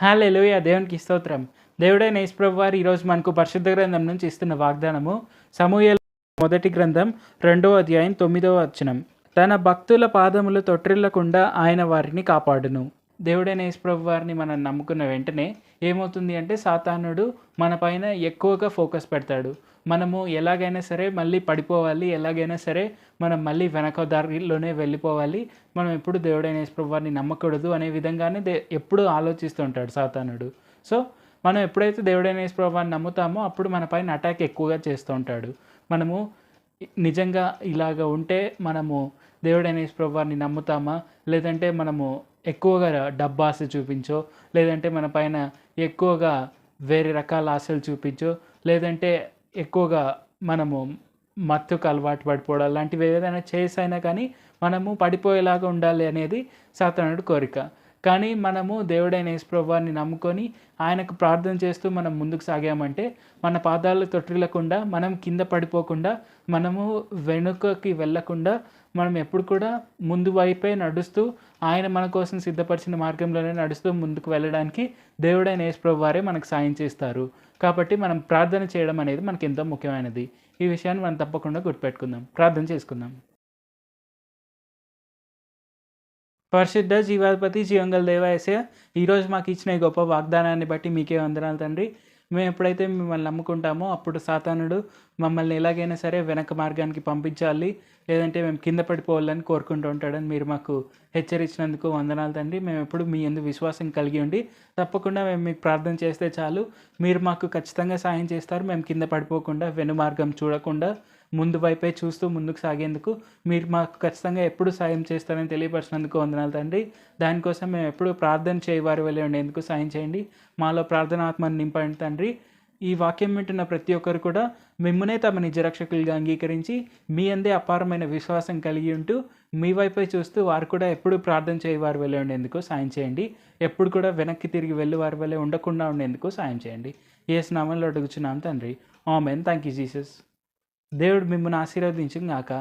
హల్లెలూయా! దేవునికి స్తోత్రం. దేవుడైన యేసు ప్రభువారు ఈరోజు మనకు పరిశుద్ధ గ్రంథం నుంచి ఇస్తున్న వాగ్దానము సమూయేలు మొదటి గ్రంథం 2వ అధ్యాయం 9వ వచనం. తన భక్తుల పాదములు తొట్రిల్లకుండా ఆయన వారిని కాపాడును. దేవుడైన యేసు ప్రభువారిని మనం నమ్ముకున్న వెంటనే ఏమవుతుంది అంటే సాతానుడు మన పైన ఎక్కువగా ఫోకస్ పెడతాడు. మనము ఎలాగైనా సరే మళ్ళీ పడిపోవాలి, ఎలాగైనా సరే మనం మళ్ళీ వెనక దారిలోనే వెళ్ళిపోవాలి, మనం ఎప్పుడు దేవుడైన యేసు ప్రభువారిని నమ్మకూడదు అనే విధంగానే ఎప్పుడూ ఆలోచిస్తూ ఉంటాడు సాతానుడు. సో మనం ఎప్పుడైతే దేవుడైన యేసు ప్రభువారిని నమ్ముతామో అప్పుడు మన పైన అటాక్ ఎక్కువగా చేస్తూ ఉంటాడు. మనము నిజంగా ఇలాగ ఉంటే మనము దేవుడైన యేసు ప్రభువారిని నమ్ముతామా, లేదంటే మనము ఎక్కువగా డబ్బు ఆశ చూపించో, లేదంటే మన పైన ఎక్కువగా వేరే రకాల ఆశలు చూపించో, లేదంటే ఎక్కువగా మనము మత్తుకు అలవాటు పడిపోవడం లాంటివి ఏదైనా చేసైనా కానీ మనము పడిపోయేలాగా ఉండాలి అనేది సాతానుడి కోరిక. కానీ మనము దేవుడైన యేసు ప్రభువారిని నమ్ముకొని ఆయనకు ప్రార్థన చేస్తూ మనం ముందుకు సాగామంటే మన పాదాలు తొట్టిల్లకుండా, మనం కింద పడిపోకుండా, మనము వెనుకకి వెళ్ళకుండా మనం ఎప్పుడు కూడా ముందు వైపే నడుస్తూ ఆయన మన కోసం సిద్ధపరిచిన మార్గంలోనే నడుస్తూ ముందుకు వెళ్ళడానికి దేవుడైన యేసు ప్రభువారే మనకు సాయం చేస్తారు. కాబట్టి మనం ప్రార్థన చేయడం అనేది మనకు ఎంతో ముఖ్యమైనది. ఈ విషయాన్ని మనం తప్పకుండా గుర్తుపెట్టుకుందాం. ప్రార్థన చేసుకుందాం. పరిశుద్ధ జీవాధిపతి జీవంగల దేవ యేసయ్య, ఈరోజు మాకు ఇచ్చిన ఈ గొప్ప వాగ్దానాన్ని బట్టి మీకే వందనాలు తండ్రి. మేము ఎప్పుడైతే మిమ్మల్ని నమ్ముకుంటామో అప్పుడు సాతానుడు మమ్మల్ని ఎలాగైనా సరే వెనక మార్గానికి పంపించాలి, లేదంటే మేము కింద పడిపోవాలని కోరుకుంటూ ఉంటాడని మీరు మాకు హెచ్చరించినందుకు వందనాలు తండ్రి. మేము ఎప్పుడు మీ యందు విశ్వాసం కలిగి ఉండి తప్పకుండా మేము మీకు ప్రార్థన చేస్తే చాలు, మీరు మాకు ఖచ్చితంగా సాయం చేస్తారు. మేము కింద పడిపోకుండా, వెను మార్గం చూడకుండా ముందు వైపే చూస్తూ ముందుకు సాగేందుకు మీరు మాకు ఖచ్చితంగా ఎప్పుడు సాయం చేస్తారని తెలియపరిచినందుకు వందనాలు తండ్రి. దానికోసం మేము ఎప్పుడు ప్రార్థన చేయవారి వల్లే ఉండేందుకు సాయం చేయండి. మాలో ప్రార్థనాత్మని నింపండి తండ్రి. ఈ వాక్యం వింటున్న ప్రతి ఒక్కరు కూడా మిమ్మునే తమ నిజ రక్షకులుగా అంగీకరించి మీ అందే అపారమైన విశ్వాసం కలిగి ఉంటూ మీ వైపే చూస్తూ వారు కూడా ఎప్పుడు ప్రార్థన చేయవారి వల్లే ఉండేందుకు సాయం చేయండి. ఎప్పుడు కూడా వెనక్కి తిరిగి వెళ్ళి వారి వల్లే ఉండకుండా ఉండేందుకు సాయం చేయండి. యేసు నామములో అడుగుచున్నాం తండ్రి. ఆమేన్. Thank you Jesus. దేవుడు మిమ్మల్ని ఆశీర్వదించును గాక.